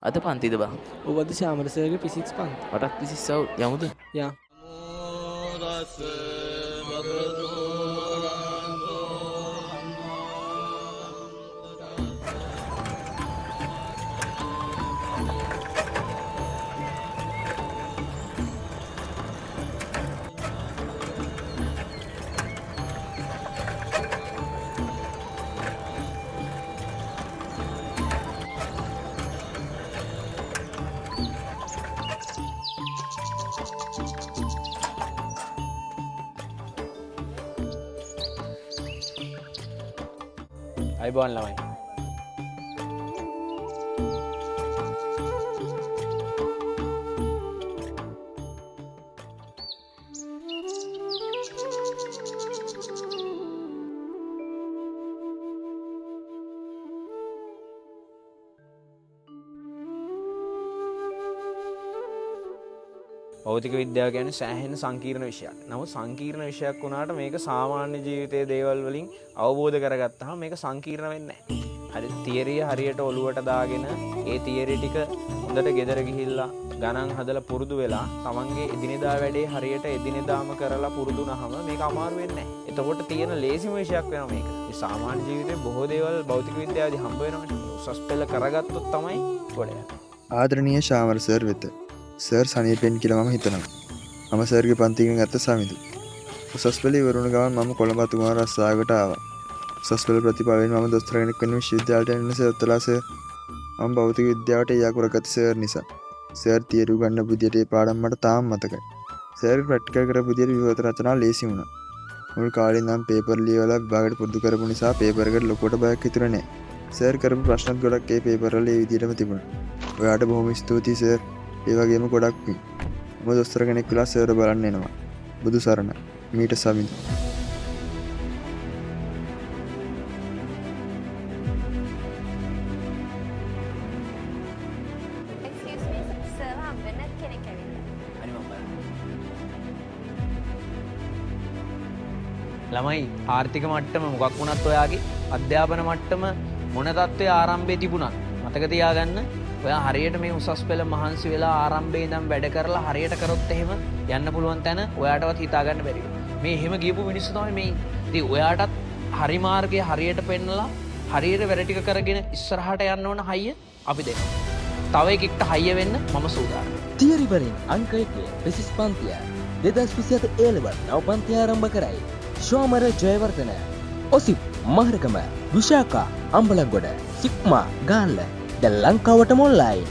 අද පන්තිද බං? ඔව් අද ශාමල සර්ගේ ෆිසික්ස් පන්ති. මටත් විසිස්සව යමුද? යා. අයිබෝන් ළමයි. භෞතික විද්‍යාව කියන්නේ සෑහෙන සංකීර්ණ විෂයක්. නමුත් සංකීර්ණ විෂයක් වුණාට මේක සාමාන්‍ය ජීවිතයේ දේවල් වලින් අවබෝධ කරගත්තාම මේක සංකීර්ණ වෙන්නේ නැහැ. හරි තියරිය හරියට ඔලුවට දාගෙන ඒ තියරි ටික හොඳට ගෙදර ගිහිල්ලා ගණන් හදලා පුරුදු වෙලා තමන්ගේ එදිනෙදා වැඩේ හරියට එදිනෙදාම කරලා පුරුදු වුණාම මේක අමාරු වෙන්නේ නැහැ. එතකොට තියෙන ලේසිම විෂයක් වෙනවා මේක. මේ සාමාන්‍ය ජීවිතේ බොහෝ දේවල් භෞතික විද්‍යාවේදී හම්බ වෙනවනේ. උසස් පෙළ කරගත්තොත් තමයි ගොඩ යන්නේ. ආදරණීය ශාමර සර් වෙත සර් සනීපෙන් කියලා මම හිතනවා. මම සර්ගේ පන්තියෙන් ගත්ත සමිඳු. උසස් පෙළ ඉවර වුණ ගමන් මම කොළඹ තුමාර රස්සාවකට ආවා. උසස් පෙළ ප්‍රතිඵලයෙන් මම දොස්තර කෙනෙක් වෙන විශ්වවිද්‍යාලයට එන්න සර්තලා සර්. මම භෞතික විද්‍යාවට යකුරගත්ත සර් නිසා. සර් තියරි උගන්වන විදියට ඒ පාඩම් මට තාම මතකයි. සර් ප්‍රැක්ටිකල් කරපු විදියට විවෘත රචනා ලේසි වුණා. මුල් කාලේ නම් පේපර් ලියවලා විභාගයට පුරුදු කරපු නිසා පේපර් එකට ලොකුවට බයක් හිතුනේ නැහැ. සර් කරපු ප්‍රශ්නත් ගොඩක් ඒ පේපර් වල ඒ විදියටම තිබුණා. ඔයාට බොහොම ස්තුතියි සර්. ඒ වගේම ගොඩක් පිං. මම දොස්තර කෙනෙක් වෙලා සර්ව බලන්න එනවා. බුදු සරණ. මීට සමිඳු. Excuse me, sir, හම්බෙන්න කෙනෙක් ඇවිල්ලා. හරි මම බලන්න. ළමයි ආර්ථික මට්ටම මොකක් වුණත් ඔයාගේ අධ්‍යාපන මට්ටම මොන තත්ත්වයේ ආරම්භයේ තිබුණත් මතක තියාගන්න ඔයා හරියට මේ උසස් පෙළ මහන්සි වෙලා ආරම්භයේ ඉඳන් වැඩ කරලා හරියට කරොත් එහෙම යන්න පුළුවන් තැන ඔයාටවත් හිතා ගන්න බැරි වෙනවා. මේ එහෙම ගියපු මිනිස්සු තමයි මේ. ඉතින් ඔයාටත් හරි මාර්ගය හරියට පෙන්නලා හරියට වැඩ ටික කරගෙන ඉස්සරහට යන්න ඕන හයිය අපි දෙනවා. තව එකෙක්ට හයිය වෙන්න මම සූදානම්. තියරි වලින් අංක 1 ෆිසික්ස් පන්තිය 2027 A level නව පන්තිය ආරම්භ කරයි. ශෝමර ජයවර්ධන, ඔසිප් මහරගම, විශාකා අම්බලන්ගොඩ, සික්මා ගාල්ල, දැන් ලංකාවටම ඔන්ලයින්.